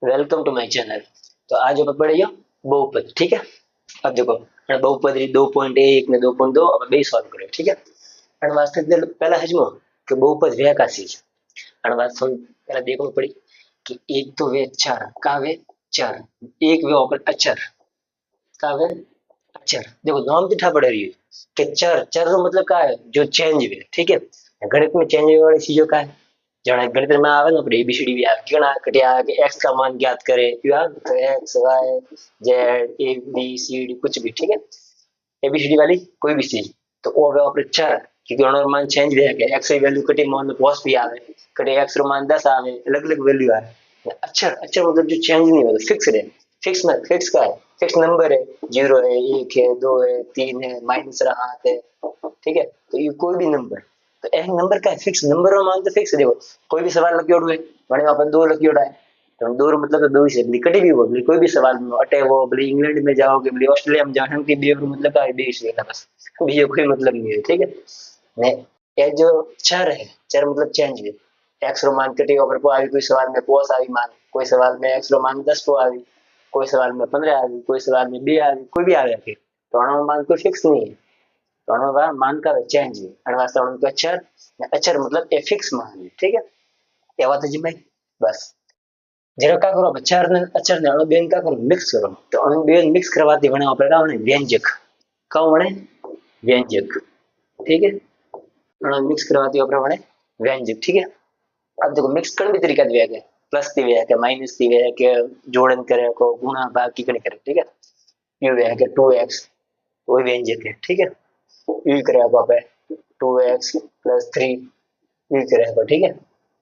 Welcome to my channel. तो आज हम पढ़ेगा बहुपद। ठीक है। अब देखो આપણે बहुपद री 2.1 ને 2.2 આપણે બે સોલ્વ કર્યો। ठीक है। અને વાસ્તવિક પહેલા હજમો કે बहुपद વ્યાકાશી છે। અને વાસ્તવ પહેલા देखવું पड़ी कि एक तो वे चार का वे चार, एक वे ऑपर अचर का वे अचर। देखो नाम दिठा पड़ रही है कि चर, चर का मतलब का है जो चेंज वे। ठीक है। गणित में चेंज वाली चीजों का है। जाने गणित में आवे ना આપણે एबीसीडी भी આવે કેણા કટિયા કે x का मान ज्ञात करे या तो x y z a b c d कुछ भी। ठीक है। एबीसीडी वाली कोई भी चीज तो वो હવે આપણે ચાર कि दोनों मान चेंज वे के x की वैल्यू कटी मान पॉस भी आवे, कटी x रो मान 10 आवे, अलग-अलग वैल्यू आवे। अच्छा अच्छा मतलब जो चेंज नहीं होता फिक्स है। फिक्स में फिक्स का है, फिक्स नंबर है, 0 है, 1 है, 2 है, 3 है, माइनस रहा है। ठीक है। तो ये कोई भी नंबर तो एक नंबर का फिक्स नंबर मान तो फिक्स। देखो कोई भी सवाल लख्योड़ो है वणे अपन दो लख्योड़ा है तो दो मतलब तो दो ही से कटी भी हो कोई भी सवाल में अटे वो भले इंग्लैंड में जाओगे भले ऑस्ट्रेलिया में जाओ कि बे मतलब का बे से बस ये कोई मतलब नहीं है। ठीक है। ने ये जो चर है, चर मतलब चेंज है। एक्स रो मान कटी ऊपर को आई, कोई सवाल में कोस आई मान, कोई सवाल में एक्स रो मान 10 को आई, कोई सवाल में 15 आई, कोई सवाल में 2 आई, कोई भी आ फिर तो आनो मान कोई फिक्स नहीं है। तो आनो मान का चेंज है અને વાસ્તવમાં તો અચર ને અચર मतलब એ ફિક્સ मान है। ठीक है। એ વાત જ ભાઈ બસ जरा क्या करो अचार ने अचार ने अणु बेन क्या करो मिक्स करो तो अणु बेन मिक्स करवाती बने આપણે का बने व्यंजक का बने व्यंजक। ठीक है। अणु मिक्स करवाती આપણે बने व्यंजक। ठीक है। अब देखो मिक्स करने भी तरीका दिया गया, प्लस की है कि माइनस की है कि जोड़न करे को गुणा भाग की करे। ठीक है। यू है कि 2x वो व्यंजक है। ठीक है। यू करे आप 2x प्लस 3 यू करे आप। ठीक है।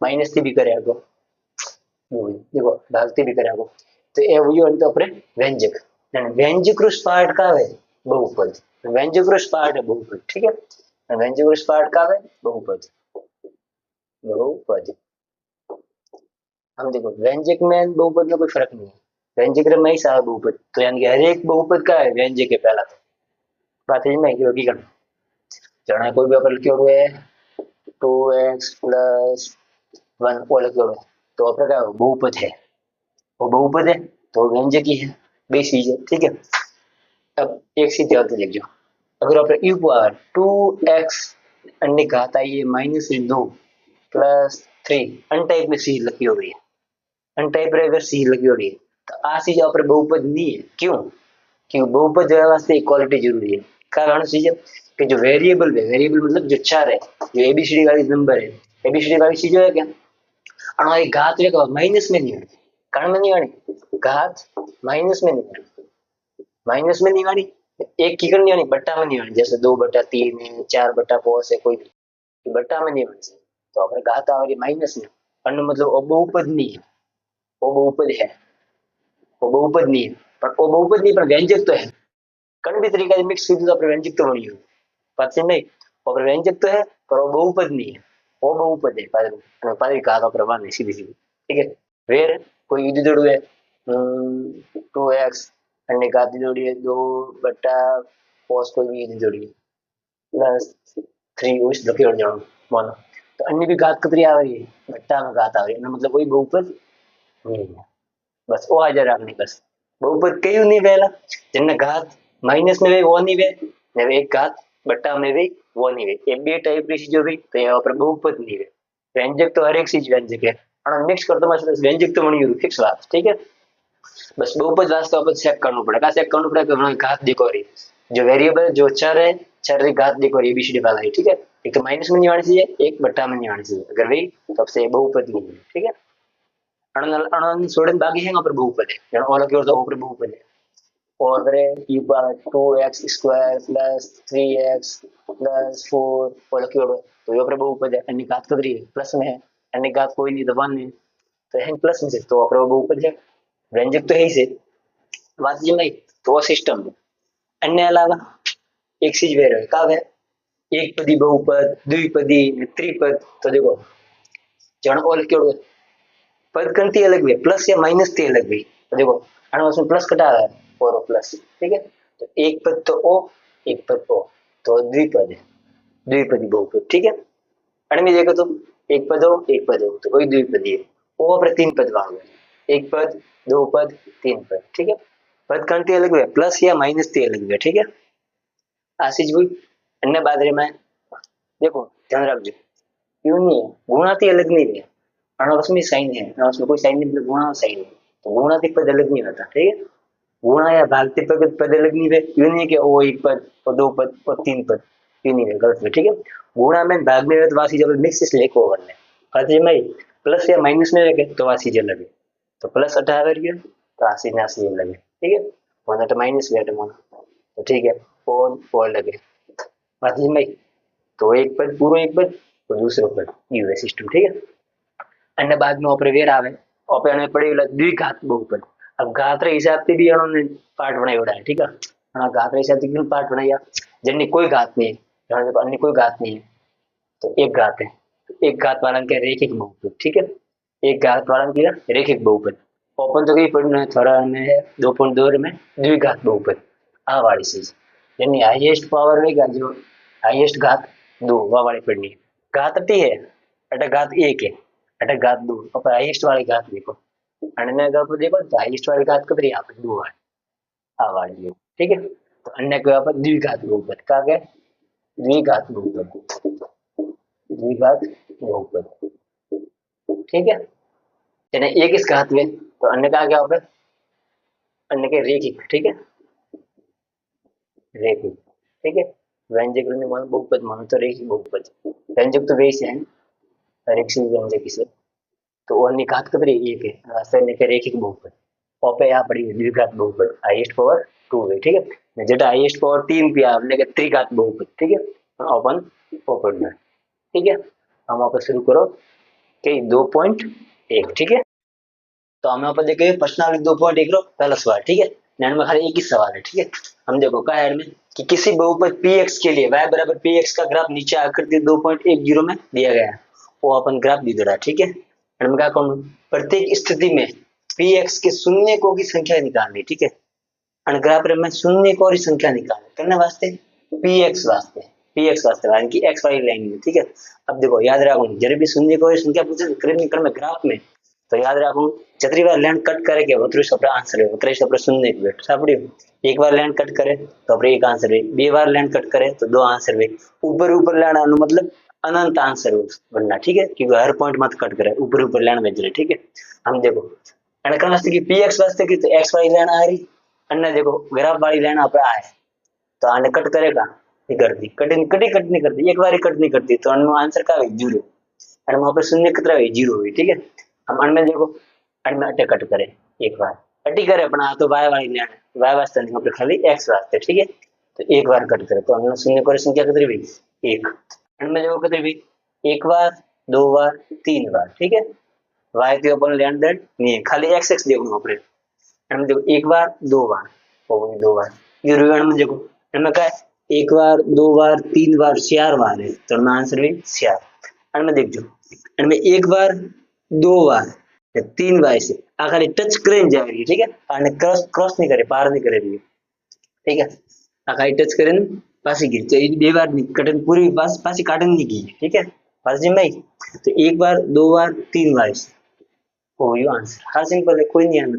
माइनस થી भी करे आप देखो भागती भी करे आप तो એ વયું અંત આપણે વ્યંજક અને વ્યંજકૃત પાર્ટ का है बहुपद। व्यंजकૃત पार्ट है बहुपद। ठीक है। व्यंजकૃત पार्ट का है बहुपद। बहुपद हम देखो व्यंजक में बहुपद में कोई फर्क नहीं है। व्यंजक में ही सारा बहुपद तो यानी कि हर एक बहुपद का है व्यंजक के पहला तो बात है मैं कि हकीकत जाना कोई भी अपन क्यों हुए 2x प्लस 1 वो लख्यो है तो આપણે का बहुपद है, वो बहुपद है तो व्यंजक ही है बे चीज है। ठीक है। अब एक सी ध्यान से लिखो अगर આપણે u पावर 2x अन्य घात आई है -2 प्लस 3 अनटाइप में सी लखी हो रही है, अनटाइप रे अगर सी लखी हो रही है तो आ चीज આપણે बहुपद नहीं है। क्यों? क्योंकि बहुपद जो है वास्ते इक्वालिटी जरूरी है। कारण चीज है कि जो वेरिएबल है, वेरिएबल मतलब जो चार है, जो एबीसीडी वाली नंबर है, एबीसीडी वाली चीज है क्या हमारी घात देखो माइनस में नहीं आनी, कारण में नहीं आनी घात माइनस में नहीं आनी, माइनस में नहीं आनी एक की करनी आनी बट्टा में नहीं आनी जैसे 2/3 है 4/5 है कोई भी बट्टा में नहीं आनी तो अपने घात आ रही माइनस में अन्न मतलब वो बहुपद नहीं है। वो बहुपद है, वो बहुपद नहीं है पर वो बहुपद नहीं पर व्यंजक तो है। कण भी तरीका से मिक्स कीधું तो આપણે વ્યંજક તો બન્યું પાછું नहीं और व्यंजक तो है पर वो बहुपद नहीं है। वो बहुपद है पादरी पादरी घात प्रमाण है सीधी सीधी। ठीक है। वेर कोई युद्ध जोड़ू है 2x अन्य घात जोड़ी है 2 बटा कोस कोई भी युद्ध जोड़ी है प्लस 3 उस लखे और जाओ मानो तो अन्य भी घात कतरी आ रही है बट्टा में घात आ रही है मतलब कोई बहुपद नहीं है। बस वो हाजर आपने बस बहुपद कયું नहीं पहला जिनने घात माइनस में भी वो नहीं वे ने एक घात बट्टा में भी वो नहीं वे ये बे टाइप की चीजों भी तो यहाँ पर बहुपद नहीं वे। व्यंजक तो हर एक चीज व्यंजक है और मिक्स करते मैं व्यंजक तो बनी फिक्स बात। ठीक है। बस बहुपद वास्तव अपन चेक करना पड़ेगा, चेक करना पड़ेगा कि उन्होंने घात देखो रही जो वेरिएबल जो चर है चर की घात देखो रही एबीसीडी वाला है। ठीक है। एक तो माइनस में नहीं आनी चाहिए एक बट्टा में नहीं आनी चाहिए अगर वही तो अब से बहुपद नहीं है। ठीक है। अणन छोड़न बाकी है पर बहुपद है यानी और की ओर तो ऊपर बहुपद है और करे you power 2x square plus 3x plus 4 और की ओर तो ये पर बहुपद है अन्य घात कितनी है प्लस में है अन्य घात कोई नहीं तो 1 है तो है प्लस में से तो पर बहुपद है व्यंजक तो है ही से बात जी भाई तो वो सिस्टम है। अन्य अलावा एक चीज वे रहे का है एक पदी बहुपद द्विपदी त्रिपद तो देखो जन और क्यों पद गणती अलग हुई प्लस या माइनस थी अलग हुई तो देखो अणु उसमें प्लस कटा है और प्लस। ठीक है। तो एक पद तो ओ एक पद ओ तो द्विपद है द्विपदी बहुपद। ठीक है। अणु में देखो तो एक पद हो एक पद हो तो कोई द्विपदी है ओ पर 3 पद वाले एक पद, दो पद, तीन पद, ठीक है। पद गणती अलग हुए, प्लस या माइनस थी अलग हुए, ठीक है। आ चीज हुई। अन्य बादरे में देखो ध्यान रखજો, क्यों नहीं है गुणाती अलग नहीं है, अणवस्मी साइन है, अणवस्मी कोई साइन नहीं, मतलब गुणा साइन है, तो गुणाती पद अलग नहीं होता, ठीक है। गुणा या भागती पद अलग नहीं है, यूं नहीं कि वो एक पद और दो पद और तीन पद, यूं नहीं है, गलत है, ठीक है। गुणा में भाग में तो वासी जब मिक्स इसलिए को करने खाते में प्लस या माइनस में लगे तो वासी जे लगे, तो प्लस 18 गया तो 80 ने 80 लगे, ठीक है। वन तो माइनस वेट मन, तो ठीक है, फोर फोर लगे वासी में, तो एक पद पूरा एक पद तो दूसरो पद यू है सिस्टम, ठीक है। अन्य बाद में ऑपरे वेर आवे, ऑपरे पड़ेला द्विघात बहुपद। अब घात रे हिसाब से भी उन्होंने पार्ट बनाया है, ठीक है। हाँ घात रे हिसाब से क्यों पार्ट बनाया, जिनकी कोई घात नहीं है, जहाँ देखो अन्य कोई घात नहीं है, तो एक घात है, तो एक घात वाला क्या रेखिक बहुपद, ठीक है। एक घात वाला क्या रेखिक बहुपद। ओपन तो कई पढ़ना है थोड़ा में 2.2 में द्विघात बहुपद, आ वाली चीज यानी हाईएस्ट पावर रहेगा जो हाईएस्ट घात दो वा वाली पढ़नी है। घात टी है अटक घात एक है, अटक घात दो, और हाईएस्ट वाली घात देखो, अन्य अगर आप देखो तो हाईएस्ट वाली घात कब यहाँ पे दो है, आ वाली है, ठीक है। तो अन्य को यहाँ पर द्विघात बहुपद का क्या, द्विघात बहुपद, द्विघात बहुपद, ठीक है। यानी एक इस घात में तो अन्य का क्या होगा, अन्य के रेखिक, ठीक है, रेखिक, ठीक है। व्यंजक बहुपद मानो तो रेखिक बहुपद, व्यंजक तो वैसे हैं रेखिक व्यंजक इसे, तो और निकात कब रही एक है रास्ते ने के रेखिक बहुपद, और पे यहाँ पड़ी द्विघात बहुपद हाईएस्ट पावर 2 है, ठीक है। जेटा हाईएस्ट पावर 3 पे आपने के त्रिघात बहुपद, ठीक है। अपन ओपन में, ठीक है। हम आप शुरू करो कि 2.1, ठीक है। तो हमें ऊपर देखे प्रश्नावली 2.1 रो पहला सवाल, ठीक है। नैन में खाली एक ही सवाल है, ठीक है। हम देखो क्या है में कि किसी बहुपद px के लिए y बराबर px का ग्राफ नीचे आकृति 2.10 में दिया गया है, वो अपन ग्राफ दी दे रहा है, ठीक है। और मैं क्या कहूँ प्रत्येक स्थिति में px के शून्य को की संख्या निकालनी, ठीक है। और ग्राफ में शून्य को की संख्या निकालनी करने वास्ते px वास्ते, px वास्ते यानी कि x वाली लाइन में, ठीक है। अब देखो याद रखो जब भी शून्य को संख्या पूछे निकल में ग्राफ में, तो याद रखो जतरी बार लाइन कट करे के उतरी अपना आंसर है, उतरे अपने शून्य एक वेट सापड़ी, एक बार लाइन कट करे तो अपने एक आंसर है, बे बार लाइन कट करे तो दो आंसर है, ऊपर ऊपर लाइन आनु मतलब अनंत आंसर बनना, ठीक है। क्योंकि हर पॉइंट मत कट करे ऊपर ऊपर लाइन भेज रहे, ठीक है। हम देखो अनकन वास्ते की px वास्ते की तो x वाली लाइन आ रही, अन्य देखो ग्राफ वाली लाइन आप आए तो आने कट करेगा नहीं करती, कट नहीं करती, एक बार कट नहीं करती, तो अन्न आंसर का है 0, और वहां पर शून्य कितना है 0 हुई, ठीक है। हम अन्न देखो अन्न अटे कट करे एक बार अटी करे अपना तो y वाली लाइन y वास्ते नहीं अपने खाली x वास्ते, ठीक है। तो एक बार कट करे तो अन्न शून्य को संख्या कितनी हुई एक, अन्न देखो कितनी हुई एक बार दो बार तीन बार, ठीक है। y के ऊपर लैंड दैट नहीं खाली x देखो अपने, अन्न देखो एक बार दो बार हो गई दो बार, ये रुई में देखो इनमें क्या है एक बार दो बार तीन बार चार बार है, तो इनमें आंसर भी चार। इनमें देख जो इनमें एक बार दो बार या तीन बार से आ खाली टच करे जा रही है, ठीक है। आने क्रॉस क्रॉस नहीं करे पार नहीं करे रही है, ठीक है। आ खाली टच करे पासी गिर तो बे बार नहीं कटन पूरी पास पासी काटन नहीं की, ठीक है। पासी में तो एक बार दो बार तीन बार हो यो आंसर हर सिंपल है, कोई नहीं आना